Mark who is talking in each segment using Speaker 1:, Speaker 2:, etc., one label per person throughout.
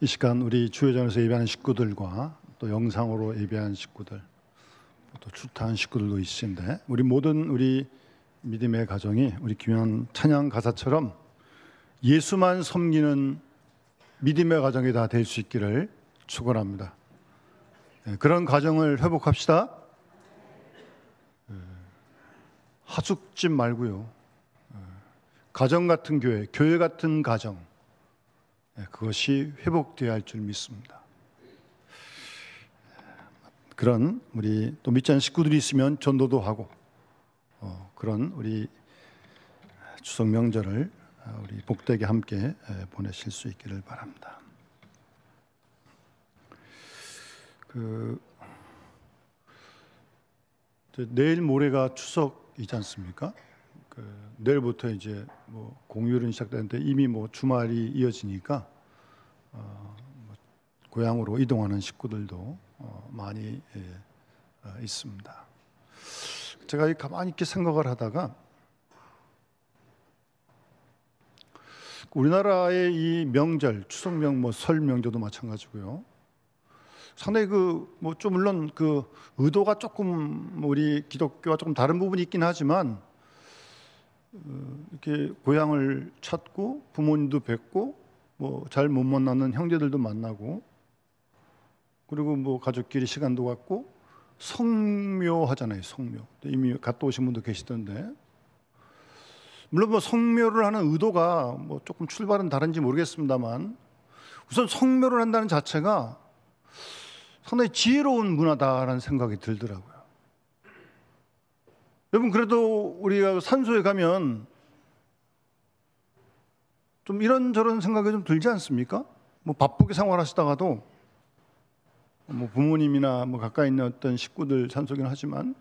Speaker 1: 이 시간 우리 주회장에서 예배하는 식구들과 또 영상으로 예배하는 식구들, 또 출타한 식구들도 있으신데, 우리 모든 우리 믿음의 가정이 우리 귀한 찬양 가사처럼 예수만 섬기는 믿음의 가정이 다 될 수 있기를 축원합니다. 그런 가정을 회복합시다. 하숙집 말고요, 가정 같은 교회, 교회 같은 가정, 그것이 회복되어야 할 줄 믿습니다. 그런 우리 또 믿지 않는 식구들이 있으면 전도도 하고, 그런 우리 추석 명절을 우리 복되게 함께 보내실 수 있기를 바랍니다. 내일 모레가 추석이지 않습니까? 내일부터 이제 뭐 공휴일은 시작되는데 이미 뭐 주말이 이어지니까 고향으로 이동하는 식구들도 많이 있습니다. 제가 가만히 이렇게 생각을 하다가 우리나라의 이 명절, 추석명, 뭐 설 명절도 마찬가지고요. 상당히 뭐 좀 물론 의도가 조금 우리 기독교와 조금 다른 부분이 있긴 하지만, 이렇게 고향을 찾고 부모님도 뵙고 뭐 잘 못 만나는 형제들도 만나고, 그리고 뭐 가족끼리 시간도 갖고 성묘 하잖아요. 성묘. 이미 갔다 오신 분도 계시던데, 물론 뭐 성묘를 하는 의도가 뭐 조금 출발은 다른지 모르겠습니다만, 우선 성묘를 한다는 자체가 상당히 지혜로운 문화다라는 생각이 들더라고요. 여러분, 그래도 우리가 산소에 가면 좀 이런저런 생각이 좀 들지 않습니까? 뭐 바쁘게 생활하시다가도 뭐 부모님이나 뭐 가까이 있는 어떤 식구들 산소긴 하지만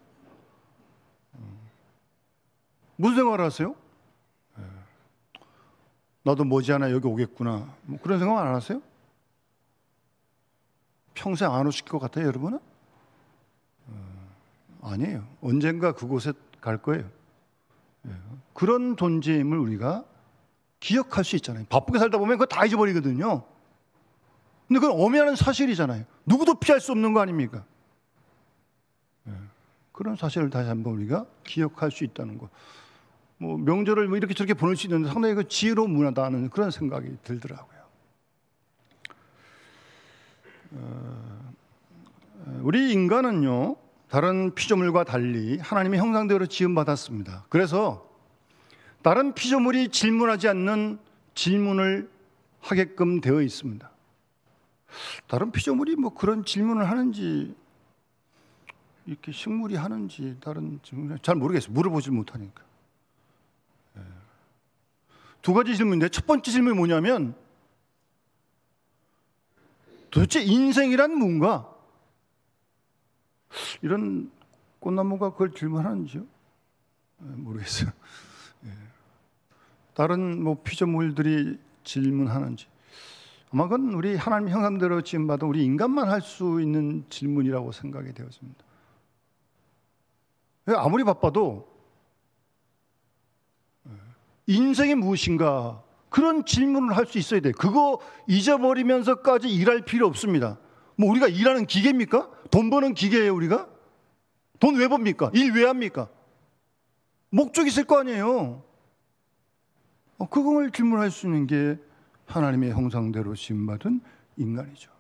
Speaker 1: 무슨 생각을 하세요? 나도 머지않아 여기 오겠구나, 뭐 그런 생각 안 하세요? 평생 안 오실 것 같아요, 여러분은? 아니에요. 언젠가 그곳에 갈 거예요. 그런 존재임을 우리가 기억할 수 있잖아요. 바쁘게 살다 보면 그거 다 잊어버리거든요. 근데 그건 엄연한 사실이잖아요. 누구도 피할 수 없는 거 아닙니까? 그런 사실을 다시 한번 우리가 기억할 수 있다는 거. 뭐 명절을 뭐 이렇게 저렇게 보낼 수 있는데 상당히 그 지혜로운 문화다는 그런 생각이 들더라고요. 우리 인간은요, 다른 피조물과 달리 하나님의 형상대로 지음받았습니다. 그래서 다른 피조물이 질문하지 않는 질문을 하게끔 되어 있습니다. 다른 피조물이 뭐 그런 질문을 하는지, 이렇게 식물이 하는지 다른 질문을 잘 모르겠어요. 물어보질 못하니까. 두 가지 질문인데, 첫 번째 질문이 뭐냐면 도대체 인생이란 뭔가? 이런 꽃나무가 그걸 질문하는지요? 모르겠어요. 다른 뭐 피조물들이 질문하는지, 아마 그건 우리 하나님 형상대로 지음받은 우리 인간만 할 수 있는 질문이라고 생각이 되었습니다. 아무리 바빠도 인생이 무엇인가, 그런 질문을 할 수 있어야 돼요. 그거 잊어버리면서까지 일할 필요 없습니다. 뭐 우리가 일하는 기계입니까? 돈 버는 기계예요, 우리가? 돈 왜 법니까? 일 왜 합니까? 목적이 있을 거 아니에요. 그걸 질문할 수 있는 게 하나님의 형상대로 지음받은 인간이죠.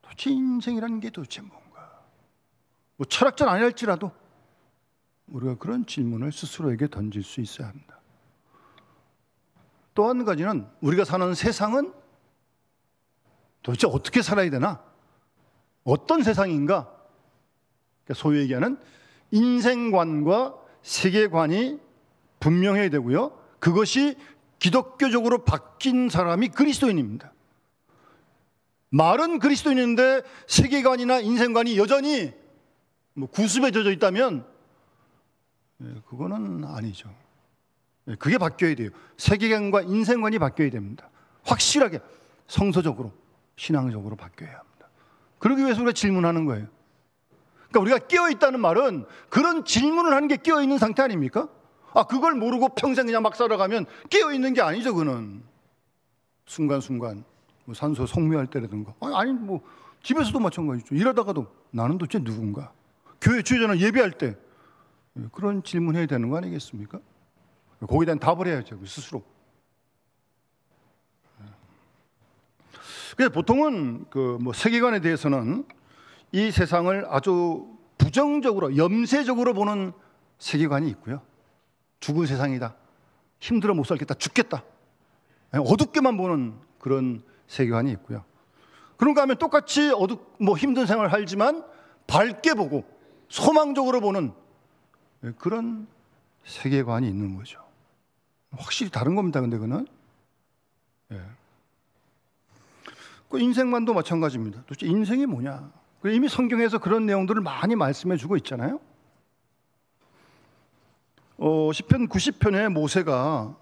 Speaker 1: 도대체 인생이라는 게 도대체 뭔가? 뭐 철학자는 아니랄지라도 우리가 그런 질문을 스스로에게 던질 수 있어야 합니다. 또 한 가지는, 우리가 사는 세상은 도대체 어떻게 살아야 되나? 어떤 세상인가? 소위 얘기하는 인생관과 세계관이 분명해야 되고요, 그것이 기독교적으로 바뀐 사람이 그리스도인입니다. 말은 그리스도인인데 세계관이나 인생관이 여전히 뭐 구습에 젖어 있다면 그거는 아니죠. 그게 바뀌어야 돼요. 세계관과 인생관이 바뀌어야 됩니다. 확실하게 성서적으로, 신앙적으로 바뀌어야 합니다. 그러기 위해서 우리가 질문하는 거예요. 그러니까 우리가 깨어있다는 말은 그런 질문을 하는 게 깨어있는 상태 아닙니까? 그걸 모르고 평생 그냥 막 살아가면 깨어있는 게 아니죠. 그는 순간순간 뭐 산소 성묘할 때라든가, 아니 뭐 집에서도 마찬가지죠. 일하다가도 나는 도대체 누군가? 교회 주일에는 예배할 때 그런 질문해야 되는 거 아니겠습니까? 거기에 대한 답을 해야죠, 스스로. 그래서 보통은 그 뭐 세계관에 대해서는 이 세상을 아주 부정적으로, 염세적으로 보는 세계관이 있고요. 죽은 세상이다, 힘들어 못 살겠다, 죽겠다, 어둡게만 보는 그런 세계관이 있고요. 그런가 하면 똑같이 뭐 힘든 생활을 살지만 밝게 보고 소망적으로 보는 그런 세계관이 있는 거죠. 확실히 다른 겁니다. 근데 그거는 그 인생관도 마찬가지입니다. 도대체 인생이 뭐냐? 이미 성경에서 그런 내용들을 많이 말씀해주고 있잖아요. 시편 90편에 모세가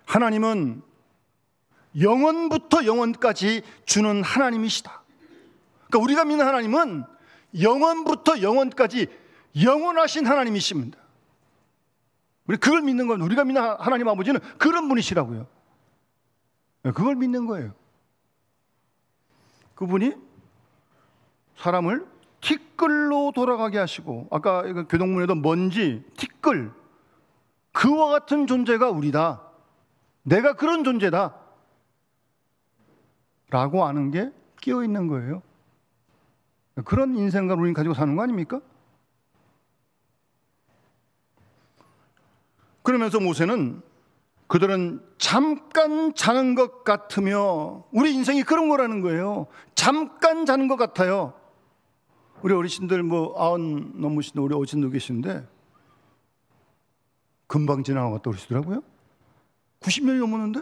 Speaker 1: 하나님은 영원부터 영원까지 주는 하나님이시다. 그러니까 우리가 믿는 하나님은 영원부터 영원까지 영원하신 하나님이십니다. 우리 그걸 믿는 건, 우리가 믿는 하나님 아버지는 그런 분이시라고요. 그걸 믿는 거예요. 그분이 사람을 티끌로 돌아가게 하시고, 아까 교동문에도 먼지, 티끌, 그와 같은 존재가 우리다, 내가 그런 존재다 라고 아는 게 끼어 있는 거예요. 그런 인생관을 우리는 가지고 사는 거 아닙니까? 그러면서 모세는 그들은 잠깐 자는 것 같으며, 우리 인생이 그런 거라는 거예요. 잠깐 자는 것 같아요. 우리 어르신들 뭐 90 넘으신 우리 어르신도 계시는데 금방 지나갔다 그러시더라고요. 90년이 넘었는데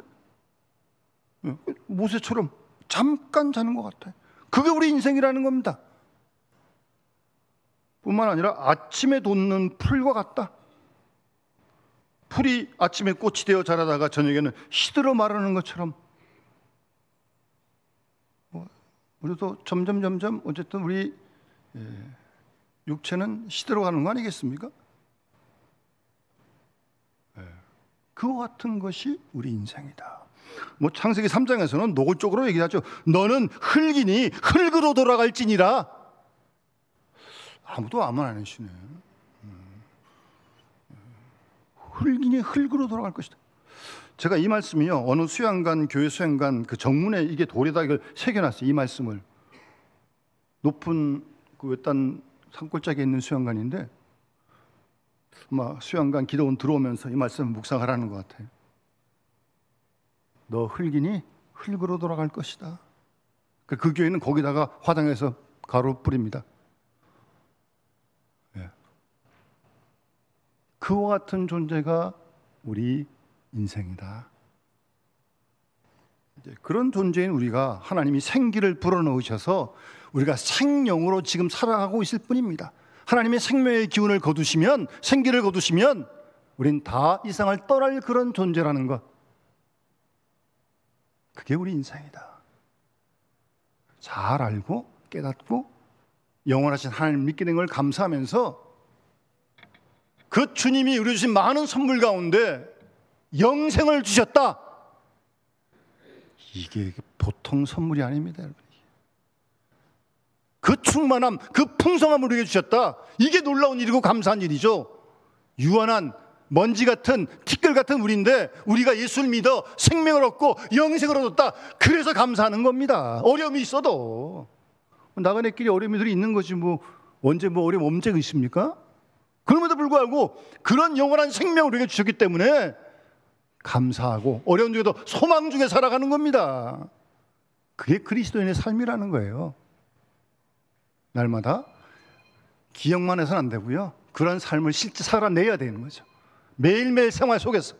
Speaker 1: 모세처럼 잠깐 자는 것 같아요. 그게 우리 인생이라는 겁니다. 뿐만 아니라 아침에 돋는 풀과 같다. 풀이 아침에 꽃이 되어 자라다가 저녁에는 시들어 마르는 것처럼 우리도 점점 어쨌든 우리 육체는 시들어가는 거 아니겠습니까? 그와 같은 것이 우리 인생이다. 뭐 창세기 3장에서는 노골적으로 얘기하죠. 너는 흙이니 흙으로 돌아갈지니라. 아무도 아무 안 하시네. 흙이니 흙으로 돌아갈 것이다. 제가 이 말씀이요, 어느 수양관, 교회 수양관 그 정문에 이게 돌에다 이걸 새겨놨어요. 이 말씀을. 높은 그 외딴 산골짜기에 있는 수양관인데 아마 수양관 기도원 들어오면서 이 말씀을 묵상하라는 것 같아요. 너 흙이니 흙으로 돌아갈 것이다. 그 교회는 거기다가 화장해서 가루 뿌립니다. 그와 같은 존재가 우리 인생이다. 그런 존재인 우리가 하나님이 생기를 불어넣으셔서 우리가 생명으로 지금 살아가고 있을 뿐입니다. 하나님의 생명의 기운을 거두시면, 생기를 거두시면 우린 다 이 세상을 떠날 그런 존재라는 것, 그게 우리 인생이다. 잘 알고 깨닫고 영원하신 하나님 믿게 된 걸 감사하면서 그 주님이 우리 주신 많은 선물 가운데 영생을 주셨다. 이게 보통 선물이 아닙니다, 여러분. 그 충만함, 그 풍성함을 우리에게 주셨다. 이게 놀라운 일이고 감사한 일이죠. 유한한 먼지 같은 티끌 같은 우리인데 우리가 예수를 믿어 생명을 얻고 영생을 얻었다. 그래서 감사하는 겁니다. 어려움이 있어도 나그네끼리 어려움들이 있는 거지 뭐 언제 뭐 어려움 엄제가 있습니까? 그럼에도 불구하고 그런 영원한 생명을 우리에게 주셨기 때문에 감사하고 어려운 중에도 소망 중에 살아가는 겁니다. 그게 그리스도인의 삶이라는 거예요. 날마다 기억만 해서는 안 되고요, 그런 삶을 실제 살아내야 되는 거죠. 매일매일 생활 속에서.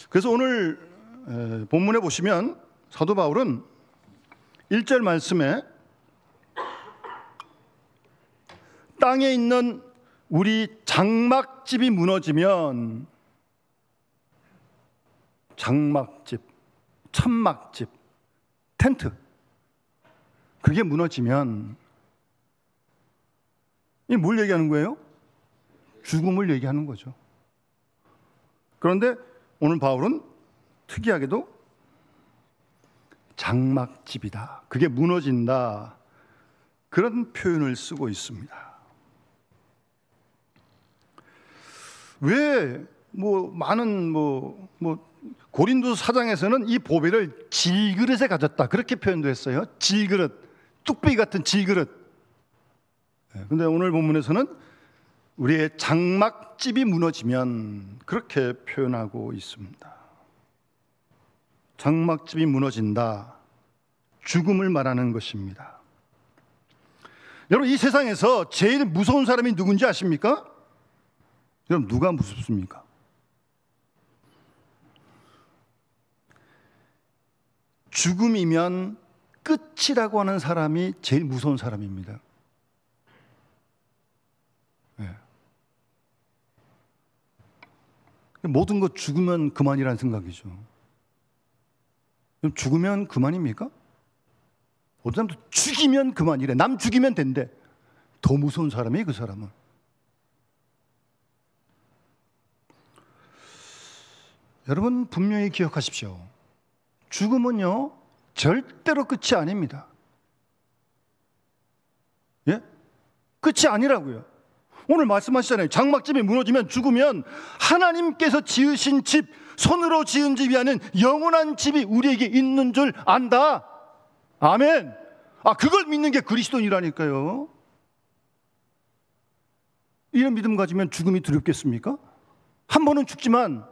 Speaker 1: 그래서 오늘 본문에 보시면 사도 바울은 1절 말씀에 땅에 있는 우리 장막집이 무너지면, 장막집, 천막집, 텐트, 그게 무너지면 이 뭘 얘기하는 거예요? 죽음을 얘기하는 거죠. 그런데 오늘 바울은 특이하게도 장막집이다, 그게 무너진다, 그런 표현을 쓰고 있습니다. 왜 많은 고린도서 4장에서는 이 보배를 질그릇에 가졌다, 그렇게 표현도 했어요. 질그릇, 뚝배기 같은 질그릇. 그런데 오늘 본문에서는 우리의 장막집이 무너지면 그렇게 표현하고 있습니다. 장막집이 무너진다, 죽음을 말하는 것입니다. 여러분, 이 세상에서 제일 무서운 사람이 누군지 아십니까? 여러분, 누가 무섭습니까? 죽음이면 끝이라고 하는 사람이 제일 무서운 사람입니다. 네. 모든 것 죽으면 그만이라는 생각이죠. 죽으면 그만입니까? 어떤 사람도 죽이면 그만이래. 남 죽이면 된대. 더 무서운 사람이에요, 그 사람은. 여러분, 분명히 기억하십시오. 죽음은요, 절대로 끝이 아닙니다. 예? 끝이 아니라고요. 오늘 말씀하시잖아요. 장막집이 무너지면, 죽으면 하나님께서 지으신 집, 손으로 지은 집이 아닌 영원한 집이 우리에게 있는 줄 안다. 아멘. 그걸 믿는 게 그리스도인이라니까요. 이런 믿음 가지면 죽음이 두렵겠습니까? 한 번은 죽지만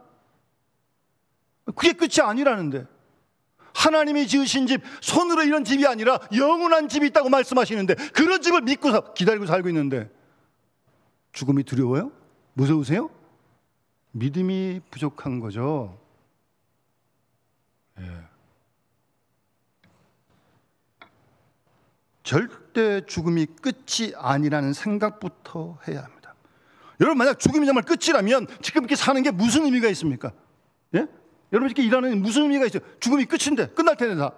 Speaker 1: 그게 끝이 아니라는데, 하나님이 지으신 집, 손으로 이런 집이 아니라 영원한 집이 있다고 말씀하시는데, 그런 집을 믿고 기다리고 살고 있는데 죽음이 두려워요? 무서우세요? 믿음이 부족한 거죠. 예. 절대 죽음이 끝이 아니라는 생각부터 해야 합니다. 여러분, 만약 죽음이 정말 끝이라면 지금 이렇게 사는 게 무슨 의미가 있습니까? 예? 여러분, 이렇게 일하는 무슨 의미가 있어요? 죽음이 끝인데, 끝날 텐데 다.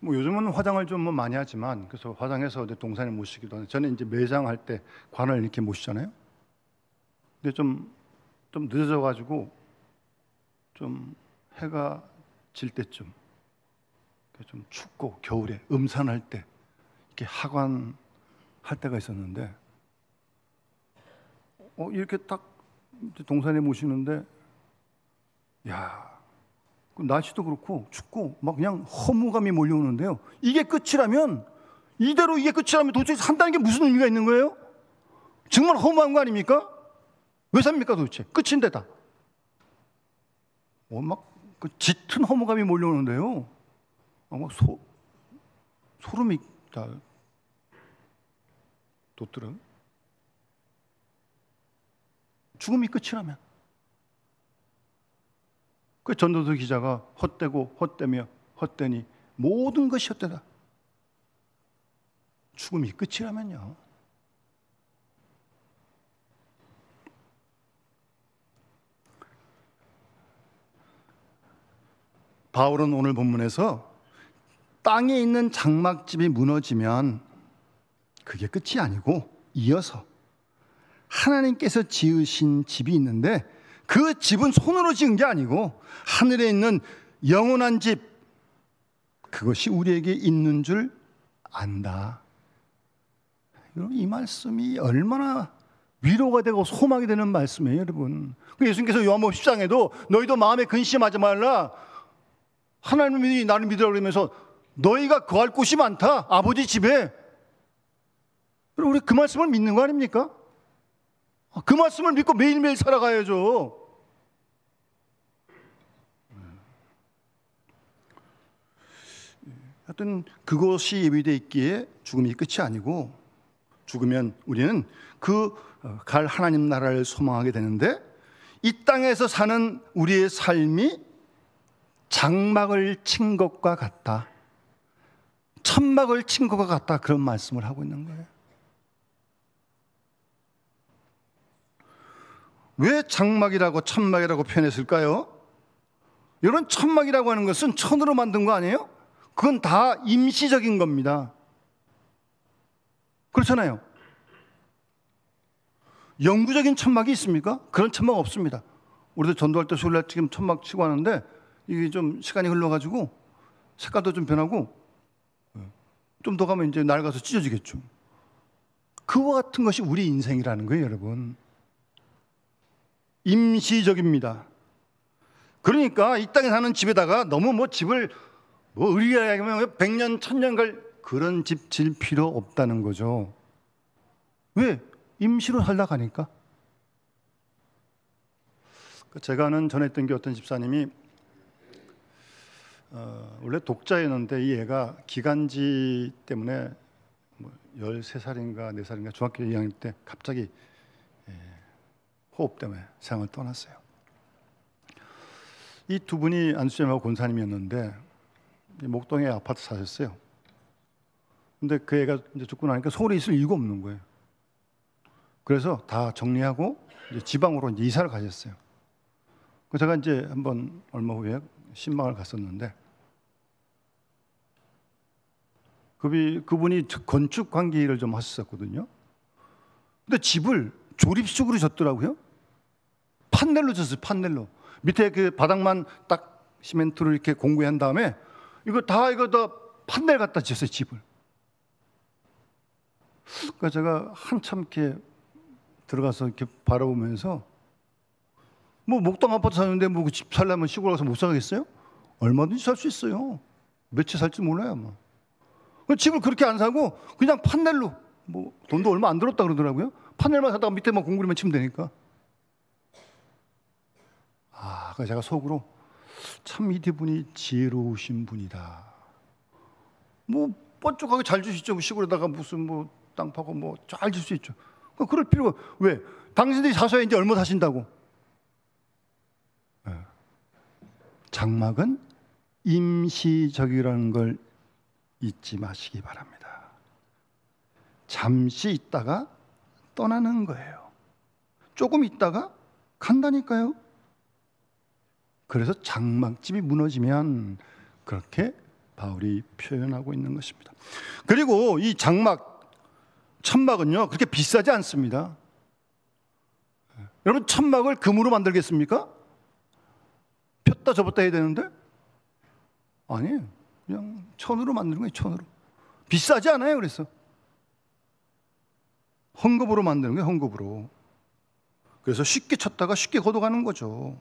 Speaker 1: 요즘은 화장을 좀 많이 하지만, 그래서 화장해서 동산에 모시기도 하는데, 저는 이제 매장할 때 관을 이렇게 모시잖아요. 근데 좀 늦어져가지고 좀 해가 질 때쯤, 좀 춥고 겨울에 음산할 때 이렇게 하관 할 때가 있었는데, 이렇게 딱 동산에 모시는데, 날씨도 그렇고 춥고 막 그냥 허무감이 몰려오는데요. 이게 끝이라면, 이대로 이게 끝이라면 도대체 산다는 게 무슨 의미가 있는 거예요? 정말 허무한 거 아닙니까? 왜 삽니까 도대체? 끝인데 다. 막 그 짙은 허무감이 몰려오는데요. 막 소름이 다 돋더라고요. 죽음이 끝이라면. 그 전도서 기자가 헛되고 헛되며 헛되니 모든 것이 헛되다. 죽음이 끝이라면요. 바울은 오늘 본문에서 땅에 있는 장막집이 무너지면 그게 끝이 아니고, 이어서 하나님께서 지으신 집이 있는데, 그 집은 손으로 지은 게 아니고 하늘에 있는 영원한 집, 그것이 우리에게 있는 줄 안다. 이 말씀이 얼마나 위로가 되고 소망이 되는 말씀이에요, 여러분. 예수님께서 요한복음 10장에도 너희도 마음에 근심하지 말라, 하나님이 나를 믿으라 그러면서 너희가 거할 곳이 많다, 아버지 집에. 여러분, 우리 그 말씀을 믿는 거 아닙니까? 그 말씀을 믿고 매일매일 살아가야죠. 하여튼 그것이 예비되어 있기에 죽음이 끝이 아니고, 죽으면 우리는 갈 하나님 나라를 소망하게 되는데, 이 땅에서 사는 우리의 삶이 장막을 친 것과 같다, 천막을 친 것과 같다, 그런 말씀을 하고 있는 거예요. 왜 장막이라고 천막이라고 표현했을까요? 이런 천막이라고 하는 것은 천으로 만든 거 아니에요? 그건 다 임시적인 겁니다. 그렇잖아요. 영구적인 천막이 있습니까? 그런 천막 없습니다. 우리도 전도할 때 소리날 지금 천막 치고 하는데 이게 좀 시간이 흘러가지고 색깔도 좀 변하고 좀 더 가면 이제 낡아서 찢어지겠죠. 그와 같은 것이 우리 인생이라는 거예요, 여러분. 임시적입니다. 그러니까 이 땅에 사는 집에다가 너무 뭐 집을 뭐 의리하게 하면 100년, 1000년 갈 그런 집 질 필요 없다는 거죠. 왜? 임시로 살다 가니까. 제가 아는 전했던 게 어떤 집사님이 원래 독자였는데 이 애가 기간지 때문에 뭐 13살인가 4살인가 중학교 2학년 때 갑자기 호흡 때문에 세상을 떠났어요. 이 두 분이 안수님하고 권사님이었는데 목동에 아파트 사셨어요. 근데 그 애가 이제 죽고 나니까 서울에 있을 이유가 없는 거예요. 그래서 다 정리하고 이제 지방으로 이제 이사를 가셨어요. 제가 이제 한번 얼마 후에 신방을 갔었는데 그분이 건축 관계 일을 좀 하셨었거든요. 근데 집을 조립식으로 졌더라고요. 판넬로 졌어요. 판넬로. 밑에 그 바닥만 딱 시멘트로 이렇게 공구한 다음에 이거 다 판넬 갖다 지었어요. 집을. 그러니까 제가 한참 이렇게 들어가서 이렇게 바라보면서 뭐 목동 아파트 사는데 뭐 집 살려면 시골 가서 못 사겠어요? 얼마든지 살 수 있어요. 며칠 살지 몰라요, 아마. 집을 그렇게 안 사고 그냥 판넬로 뭐 돈도 얼마 안 들었다 그러더라고요. 판넬만 사다가 밑에만 공구리만 치면 되니까. 그래서 제가 속으로 참 이분이 지혜로우신 분이다. 뭐 뻔쩍하게 잘 주시죠. 시골에다가 무슨 뭐 땅 파고 뭐 잘 줄 수 있죠. 그럴 필요가 왜? 당신들이 사셔야 이제 얼마 사신다고. 장막은 임시적이라는 걸 잊지 마시기 바랍니다. 잠시 있다가 떠나는 거예요. 조금 있다가 간다니까요. 그래서 장막집이 무너지면 그렇게 바울이 표현하고 있는 것입니다. 그리고 이 천막은요 그렇게 비싸지 않습니다. 여러분 천막을 금으로 만들겠습니까? 폈다 접었다 해야 되는데 아니에요. 그냥 천으로 만드는 거예요. 천으로. 비싸지 않아요. 그래서 헝겊으로 만드는 거예요. 헝겊으로. 그래서 쉽게 쳤다가 쉽게 걷어가는 거죠.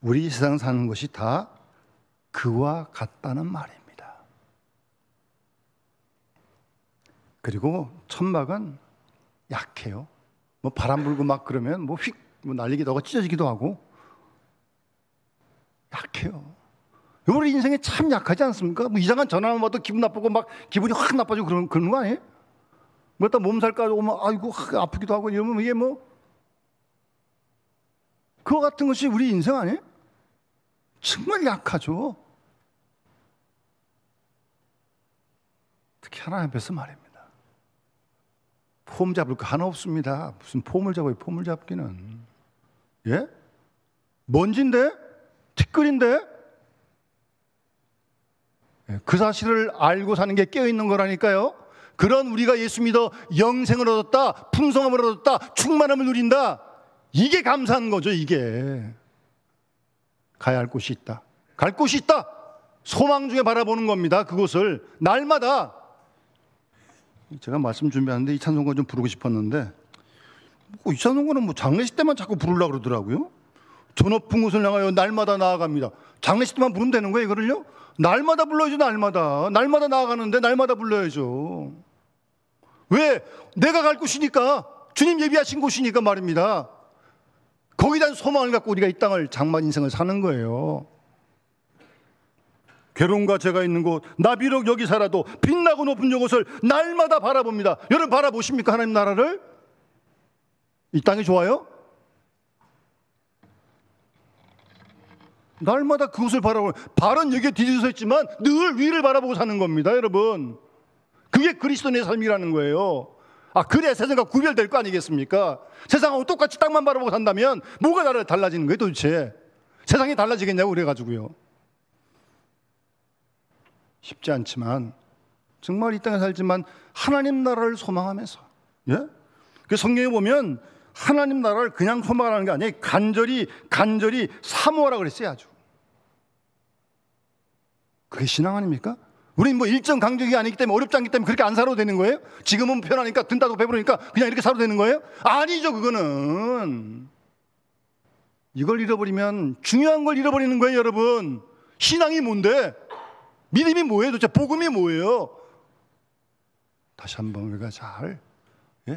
Speaker 1: 우리 세상 사는 것이 다 그와 같다는 말입니다. 그리고 천막은 약해요. 뭐 바람 불고 막 그러면 뭐 휙 날리기도 하고 찢어지기도 하고 약해요. 우리 인생에 참 약하지 않습니까? 뭐 이상한 전화만 받아도 기분 나쁘고 막 기분이 확 나빠지고 그런 거 아니에요? 뭐 또 몸살 까지고 막 아이고 아프기도 하고 이러면 이게 뭐 그거 같은 것이 우리 인생 아니에요? 정말 약하죠. 특히 하나님 앞에서 말입니다. 폼 잡을 거 하나 없습니다. 무슨 폼을 잡아요? 폼을 잡기는. 예? 먼지인데? 티끌인데? 그 사실을 알고 사는 게 깨어있는 거라니까요. 그런 우리가 예수 믿어 영생을 얻었다, 풍성함을 얻었다, 충만함을 누린다. 이게 감사한 거죠. 이게 가야 할 곳이 있다, 갈 곳이 있다, 소망 중에 바라보는 겁니다. 그곳을 날마다. 제가 말씀 준비하는데 이 찬송가 좀 부르고 싶었는데 이 찬송가는 뭐 장례식 때만 자꾸 부르려고 그러더라고요. 저 높은 곳을 향하여 날마다 나아갑니다. 장례식 때만 부르면 되는 거예요? 이거를요? 날마다 불러야죠. 날마다 나아가는데 날마다 불러야죠. 왜? 내가 갈 곳이니까, 주님 예비하신 곳이니까 말입니다. 거기에 대한 소망을 갖고 우리가 이 땅을 장막 인생을 사는 거예요. 괴로움과 죄가 있는 곳, 나 비록 여기 살아도 빛나고 높은 이곳을 날마다 바라봅니다. 여러분 바라보십니까? 하나님 나라를? 이 땅이 좋아요? 날마다 그곳을 바라보고, 발은 여기에 뒤집어져 있지만 늘 위를 바라보고 사는 겁니다. 여러분, 그게 그리스도인의 삶이라는 거예요. 그래야 세상과 구별될 거 아니겠습니까? 세상하고 똑같이 땅만 바라보고 산다면 뭐가 달라지는 거예요 도대체? 세상이 달라지겠냐고 그래가지고요. 쉽지 않지만 정말 이 땅에 살지만 하나님 나라를 소망하면서, 예? 그 성경에 보면 하나님 나라를 그냥 소망하는 게 아니에요. 간절히 사모하라 그랬어요. 아주. 그게 신앙 아닙니까? 우린 뭐 일정 강적이 아니기 때문에, 어렵지 않기 때문에 그렇게 안 살아도 되는 거예요? 지금은 편하니까, 든다고 배부르니까 그냥 이렇게 살아도 되는 거예요? 아니죠. 그거는 이걸 잃어버리면 중요한 걸 잃어버리는 거예요. 여러분, 신앙이 뭔데? 믿음이 뭐예요? 도대체 복음이 뭐예요? 다시 한번 우리가 잘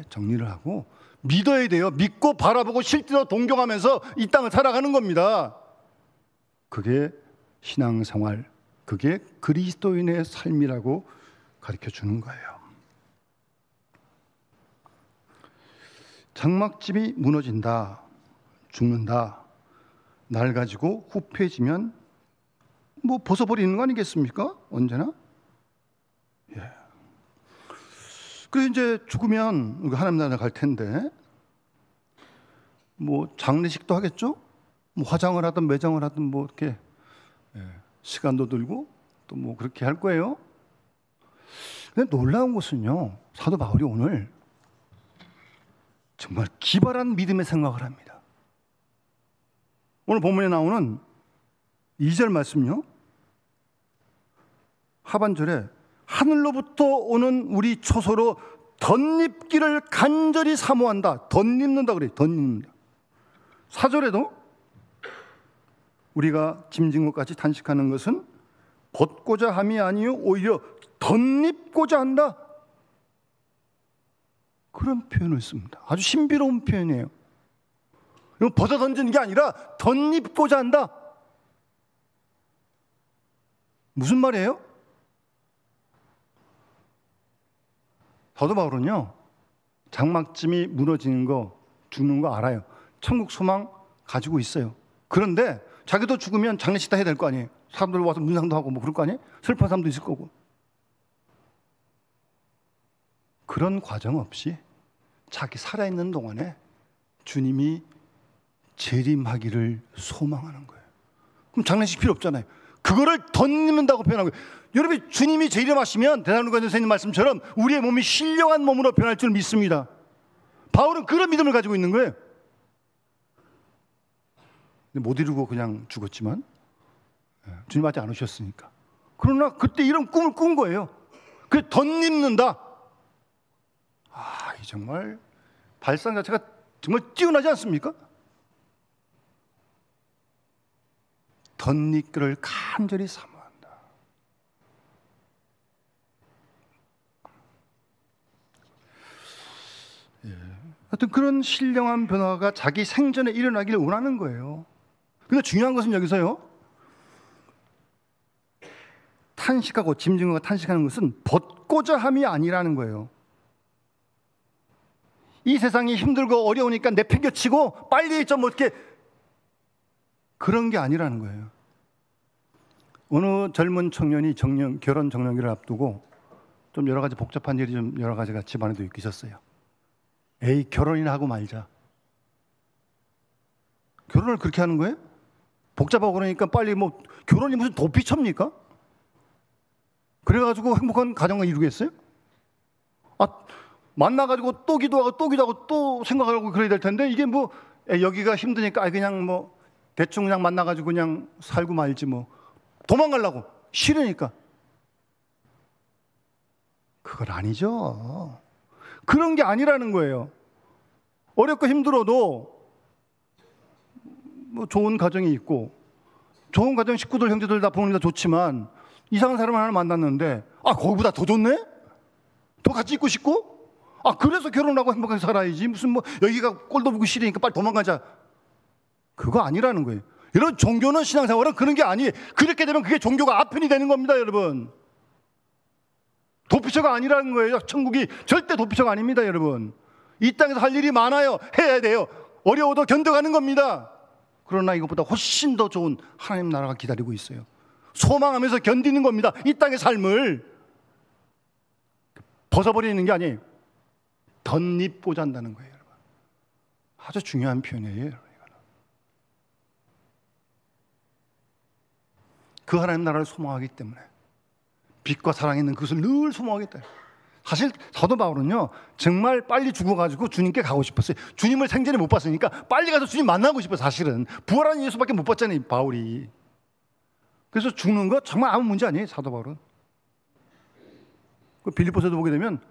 Speaker 1: 정리를 하고 믿어야 돼요. 믿고 바라보고 실제로 동경하면서 이 땅을 살아가는 겁니다. 그게 신앙생활, 그게 그리스도인의 삶이라고 가르쳐 주는 거예요. 장막집이 무너진다, 죽는다, 날 가지고 후패해지면 뭐 벗어버리는 거 아니겠습니까? 언제나. 그래서 이제 죽으면 우리가 하나님 나라 갈 텐데 뭐 장례식도 하겠죠? 뭐 화장을 하든 매장을 하든 뭐 이렇게 시간도 들고 또 뭐 그렇게 할 거예요. 근데 놀라운 것은요, 사도 바울이 오늘 정말 기발한 믿음의 생각을 합니다. 오늘 본문에 나오는 2절 말씀요, 하반절에 하늘로부터 오는 우리 초소로 덧입기를 간절히 사모한다. 덧입는다 그래요. 덧입는다. 4절에도 우리가 짐진 것까지 탄식하는 것은 벗고자 함이 아니요 오히려 덧입고자 한다. 그런 표현을 씁니다. 아주 신비로운 표현이에요. 이건 벗어 던지는 게 아니라 덧입고자 한다. 무슨 말이에요? 사도 바울은요, 장막짐이 무너지는 거, 죽는 거 알아요. 천국 소망 가지고 있어요. 그런데 자기도 죽으면 장례식 다 해야 될 거 아니에요. 사람들 와서 문상도 하고 뭐 그럴 거 아니에요. 슬픈 사람도 있을 거고. 그런 과정 없이 자기 살아있는 동안에 주님이 재림하기를 소망하는 거예요. 그럼 장례식 필요 없잖아요. 그거를 덧입는다고 표현한 거예요. 여러분, 주님이 재림하시면 대사로니가 선생님 말씀처럼 우리의 몸이 신령한 몸으로 변할 줄 믿습니다. 바울은 그런 믿음을 가지고 있는 거예요. 못 이루고 그냥 죽었지만 주님 아직 안 오셨으니까. 그러나 그때 이런 꿈을 꾼 거예요. 그래, 덧입는다. 이 정말 발상 자체가 정말 뛰어나지 않습니까? 덧입기를 간절히 사모한다. 하여튼 그런 신령한 변화가 자기 생전에 일어나기를 원하는 거예요. 근데 중요한 것은 여기서요, 탄식하고 짐진 것과 탄식하는 것은 벗고자 함이 아니라는 거예요. 이 세상이 힘들고 어려우니까 내팽개치고 빨리 좀 어떻게, 그런 게 아니라는 거예요. 어느 젊은 청년이 결혼 정년기를 앞두고 좀 여러 가지 복잡한 일이 좀 여러 가지가 집안에도 있으셨어요. 에이, 결혼이나 하고 말자. 결혼을 그렇게 하는 거예요? 복잡하고 그러니까 빨리 뭐, 결혼이 무슨 도피처입니까? 그래가지고 행복한 가정을 이루겠어요? 만나가지고 또 기도하고 또 생각하고 그래야 될 텐데, 이게 뭐 여기가 힘드니까 그냥 뭐 대충 그냥 만나가지고 그냥 살고 말지, 뭐 도망가려고, 싫으니까. 그건 아니죠. 그런 게 아니라는 거예요. 어렵고 힘들어도 뭐 좋은 가정이 있고 좋은 가정 식구들 형제들 다 부모님 다 좋지만 이상한 사람 하나 만났는데 거기보다 더 좋네? 더 같이 있고 싶고? 그래서 결혼하고 행복하게 살아야지. 무슨 뭐 여기가 꼴도 보기 싫으니까 빨리 도망가자. 그거 아니라는 거예요. 여러분, 종교는, 신앙생활은 그런 게 아니에요. 그렇게 되면 그게 종교가 아편이 되는 겁니다. 여러분, 도피처가 아니라는 거예요. 천국이 절대 도피처가 아닙니다. 여러분, 이 땅에서 할 일이 많아요. 해야 돼요. 어려워도 견뎌가는 겁니다. 그러나 이것보다 훨씬 더 좋은 하나님 나라가 기다리고 있어요. 소망하면서 견디는 겁니다. 이 땅의 삶을 벗어버리는 게 아니에요. 덧입고자 한다는 거예요. 여러분, 아주 중요한 표현이에요. 여러분, 그 하나님 나라를 소망하기 때문에, 빛과 사랑에 있는 그것을 늘 소망하기 때문에 사실 사도 바울은요, 정말 빨리 죽어가지고 주님께 가고 싶었어요. 주님을 생전에 못 봤으니까 빨리 가서 주님 만나고 싶어요. 사실은 부활한 예수밖에 못 봤잖아요, 바울이. 그래서 죽는 거 정말 아무 문제 아니에요, 사도 바울은. 그 빌립보서도 보게 되면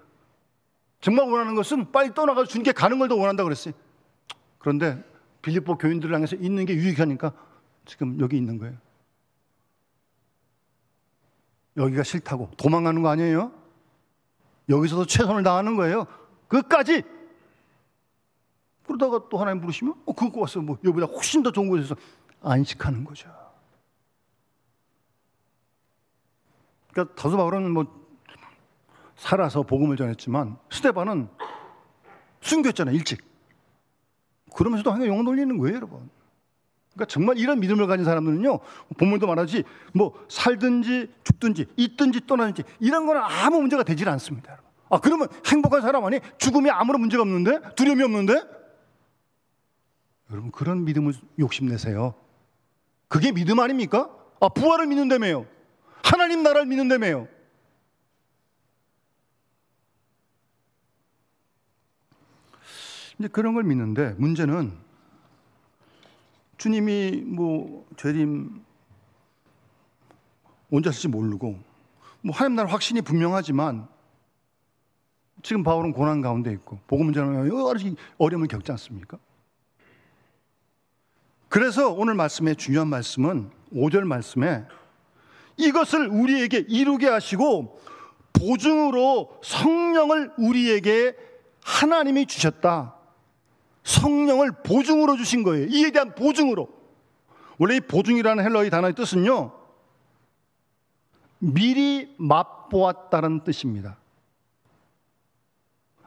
Speaker 1: 정말 원하는 것은 빨리 떠나가서 주님께 가는 걸 더 원한다고 그랬어요. 그런데 빌립보 교인들을 향해서 있는 게 유익하니까 지금 여기 있는 거예요. 여기가 싫다고 도망가는 거 아니에요? 여기서도 최선을 다하는 거예요. 끝까지. 그러다가 또 하나님 부르시면 그거 와서 뭐 여기보다 훨씬 더 좋은 곳에서 안식하는 거죠. 그러니까 사도 바울은 뭐 살아서 복음을 전했지만 스데반은 순교했잖아요, 일찍. 그러면서도 항상 영혼 돌리는 거예요, 여러분. 그러니까 정말 이런 믿음을 가진 사람들은요, 본문도 말하지 뭐 살든지 죽든지 있든지 떠나든지 이런 거는 아무 문제가 되질 않습니다, 여러분. 아, 그러면 행복한 사람 아니? 죽음이 아무런 문제가 없는데? 두려움이 없는데? 여러분, 그런 믿음을 욕심내세요. 그게 믿음 아닙니까? 아, 부활을 믿는다며요. 하나님 나라를 믿는다며요. 이제 그런 걸 믿는데 문제는 주님이 뭐 재림 언제 하실지 모르고 뭐 하나님 나라 확신이 분명하지만 지금 바울은 고난 가운데 있고 복음 전하면 여러 가지 어려움을 겪지 않습니까? 그래서 오늘 말씀의 중요한 말씀은 5절 말씀에 이것을 우리에게 이루게 하시고 보증으로 성령을 우리에게 하나님이 주셨다. 성령을 보증으로 주신 거예요. 이에 대한 보증으로. 원래 이 보증이라는 헬라어의 단어의 뜻은요, 미리 맛보았다는 뜻입니다.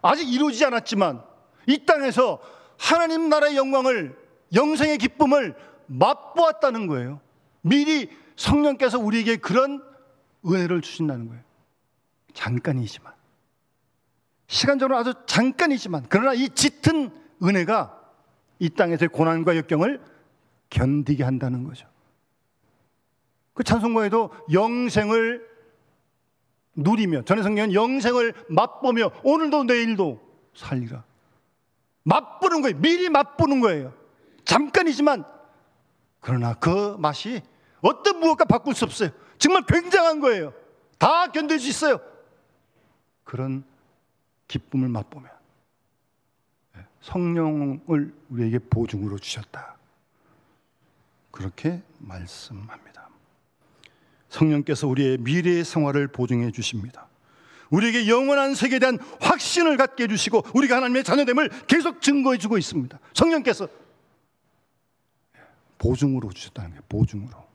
Speaker 1: 아직 이루어지지 않았지만 이 땅에서 하나님 나라의 영광을, 영생의 기쁨을 맛보았다는 거예요. 미리 성령께서 우리에게 그런 은혜를 주신다는 거예요. 잠깐이지만, 시간적으로 아주 잠깐이지만, 그러나 이 짙은 은혜가 이 땅에서의 고난과 역경을 견디게 한다는 거죠. 그 찬송가에도 영생을 누리며, 전에 성경은 영생을 맛보며 오늘도 내일도 살리라. 맛보는 거예요. 미리 맛보는 거예요. 잠깐이지만, 그러나 그 맛이 어떤 무엇과 바꿀 수 없어요. 정말 굉장한 거예요. 다 견딜 수 있어요. 그런 기쁨을 맛보면 성령을 우리에게 보증으로 주셨다. 그렇게 말씀합니다. 성령께서 우리의 미래의 생활을 보증해 주십니다. 우리에게 영원한 세계에 대한 확신을 갖게 해주시고 우리가 하나님의 자녀됨을 계속 증거해 주고 있습니다. 성령께서 보증으로 주셨다는 거예요. 보증으로.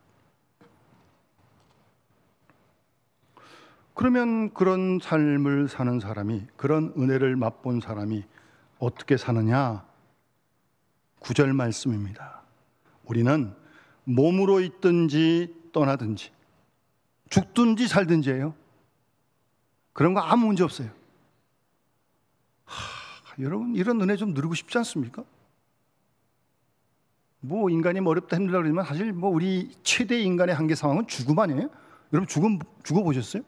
Speaker 1: 그러면 그런 삶을 사는 사람이, 그런 은혜를 맛본 사람이 어떻게 사느냐? 9절 말씀입니다. 우리는 몸으로 있든지 떠나든지 죽든지 살든지예요. 그런 거 아무 문제 없어요. 여러분, 이런 은혜 좀 누리고 싶지 않습니까? 뭐 인간이 뭐 어렵다 힘들다 그러지만 사실 뭐 우리 최대 인간의 한계 상황은 죽음 아니에요? 여러분 죽어보셨어요?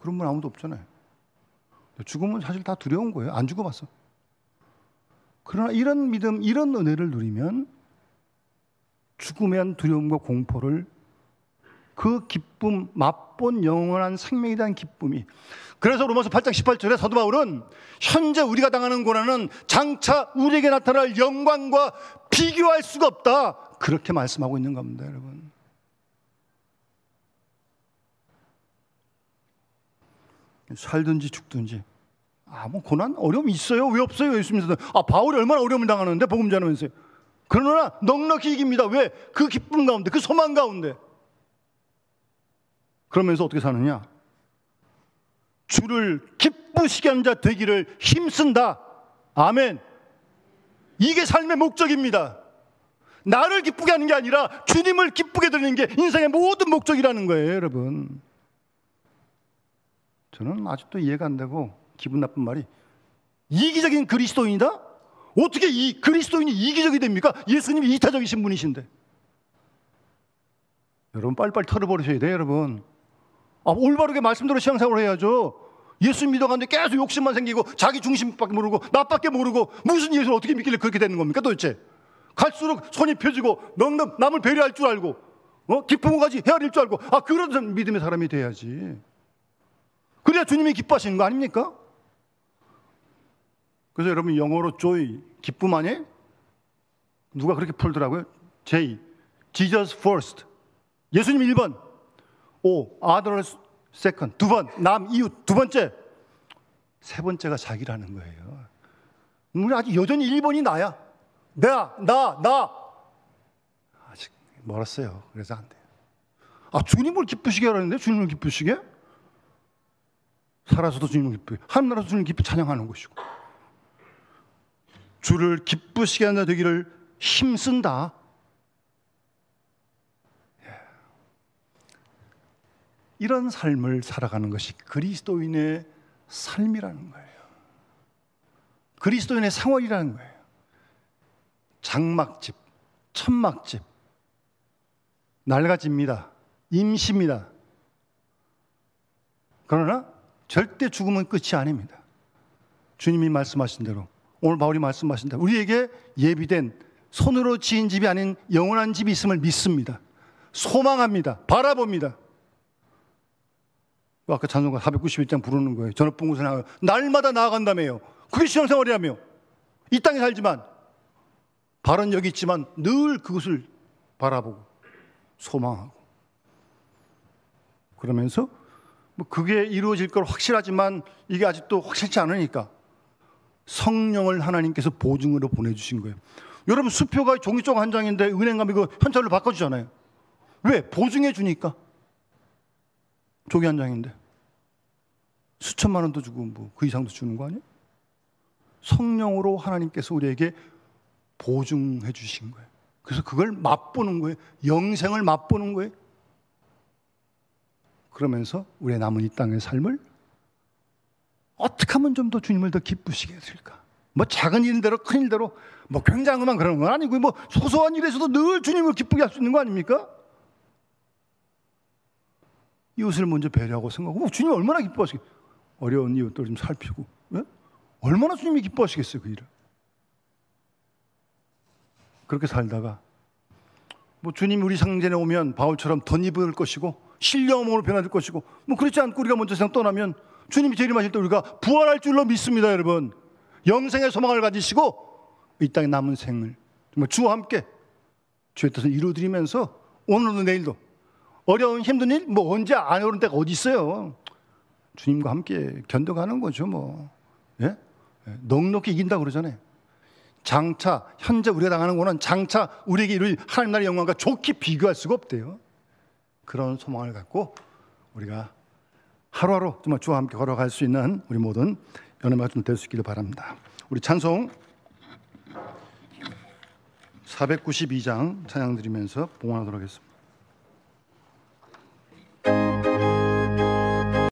Speaker 1: 그런 분 아무도 없잖아요. 죽음은 사실 다 두려운 거예요. 안 죽어봤어. 그러나 이런 믿음, 이런 은혜를 누리면 죽음에 대한 두려움과 공포를, 그 기쁨, 맛본 영원한 생명에 대한 기쁨이. 그래서 로마서 8장 18절에 사도 바울은 현재 우리가 당하는 고난은 장차 우리에게 나타날 영광과 비교할 수가 없다, 그렇게 말씀하고 있는 겁니다, 여러분. 살든지 죽든지 아무 고난, 어려움이 있어요. 왜 없어요? 예수님께서 바울이 얼마나 어려움을 당하는데 복음 전하면서요. 그러나 넉넉히 이깁니다. 왜? 그 기쁨 가운데, 그 소망 가운데. 그러면서 어떻게 사느냐? 주를 기쁘시게 하는 자 되기를 힘쓴다. 아멘. 이게 삶의 목적입니다. 나를 기쁘게 하는 게 아니라 주님을 기쁘게 드리는 게 인생의 모든 목적이라는 거예요, 여러분. 저는 아직도 이해가 안 되고 기분 나쁜 말이, 이기적인 그리스도인이다? 어떻게 이 그리스도인이 이기적이 됩니까? 예수님이 이타적이신 분이신데. 여러분, 빨리빨리 털어버리셔야 돼요, 여러분. 올바르게 말씀대로 신앙생활을 해야죠. 예수 믿어가는데 계속 욕심만 생기고 자기 중심밖에 모르고 나밖에 모르고 무슨 예수를 어떻게 믿길래 그렇게 되는 겁니까 도대체? 갈수록 손이 펴지고 남을 배려할 줄 알고 깊은 곳까지 헤아릴 줄 알고 그런 믿음의 사람이 돼야지. 그래야 주님이 기뻐하시는 거 아닙니까? 그래서 여러분 영어로 joy, 기쁨 아니에요? 누가 그렇게 풀더라고요. J, Jesus first. 예수님 1번. O, others second. 2번, 남, 이웃. 2번째. 3번째가 자기라는 거예요. 우리 아직 여전히 1번이 나야. 나. 아직 멀었어요. 그래서 안 돼요. 주님을 기쁘시게 하라는데 주님을 기쁘시게? 살아서도 주님을 기쁘게, 하늘나라도 주님을 기쁘게 찬양하는 것이고, 주를 기쁘시게 하는 자 되기를 힘쓴다. 이런 삶을 살아가는 것이 그리스도인의 삶이라는 거예요. 그리스도인의 생활이라는 거예요. 장막집, 천막집, 낡아집니다. 임시입니다. 그러나 절대 죽음은 끝이 아닙니다. 주님이 말씀하신 대로, 오늘 바울이 말씀하신 대로 우리에게 예비된 손으로 지은 집이 아닌 영원한 집이 있음을 믿습니다. 소망합니다. 바라봅니다. 아까 찬송가 491장 부르는 거예요. 저 높은 곳에 나아가 날마다 나아간다며요. 그게 신앙생활이라며. 이 땅에 살지만 발은 여기 있지만 늘 그것을 바라보고 소망하고, 그러면서 그게 이루어질 걸 확실하지만 이게 아직도 확실치 않으니까 성령을 하나님께서 보증으로 보내주신 거예요. 여러분 수표가 종이조각 한 장인데 은행감 이거 현찰로 바꿔주잖아요. 왜? 보증해 주니까. 조기 한 장인데 수천만 원도 주고 그 이상도 주는 거 아니에요? 성령으로 하나님께서 우리에게 보증해 주신 거예요. 그래서 그걸 맛보는 거예요. 영생을 맛보는 거예요. 그러면서 우리의 남은 이 땅의 삶을 어떻게 하면 좀 더 주님을 더 기쁘시게 해줄까? 작은 일대로 큰 일대로 굉장한 그런 건 아니고 소소한 일에서도 늘 주님을 기쁘게 할 수 있는 거 아닙니까? 이웃을 먼저 배려하고 생각하고 주님이 얼마나 기뻐하시겠어요? 어려운 이웃들 좀 살피고, 네? 얼마나 주님이 기뻐하시겠어요 그 일을. 그렇게 살다가 주님이 우리 상전에 오면 바울처럼 덧입을 것이고 신령함으로 변화될 것이고 그렇지 않고 우리가 먼저 세상 떠나면 주님이 재림하실 때 우리가 부활할 줄로 믿습니다. 여러분, 영생의 소망을 가지시고 이 땅에 남은 생을 정말 주와 함께 주의 뜻을 이루어드리면서 오늘도 내일도 어려운 힘든 일 언제 안 오는 때가 어디 있어요. 주님과 함께 견뎌가는 거죠. 예? 넉넉히 이긴다 그러잖아요. 장차 현재 우리가 당하는 거는 장차 우리에게 이룰 하나님 나라의 영광과 좋게 비교할 수가 없대요. 그런 소망을 갖고 우리가 하루하루 정말 주와 함께 걸어갈 수 있는 우리 모든 연합회가 좀 될 수 있기를 바랍니다. 우리 찬송 492장 찬양 드리면서 봉헌하도록 하겠습니다.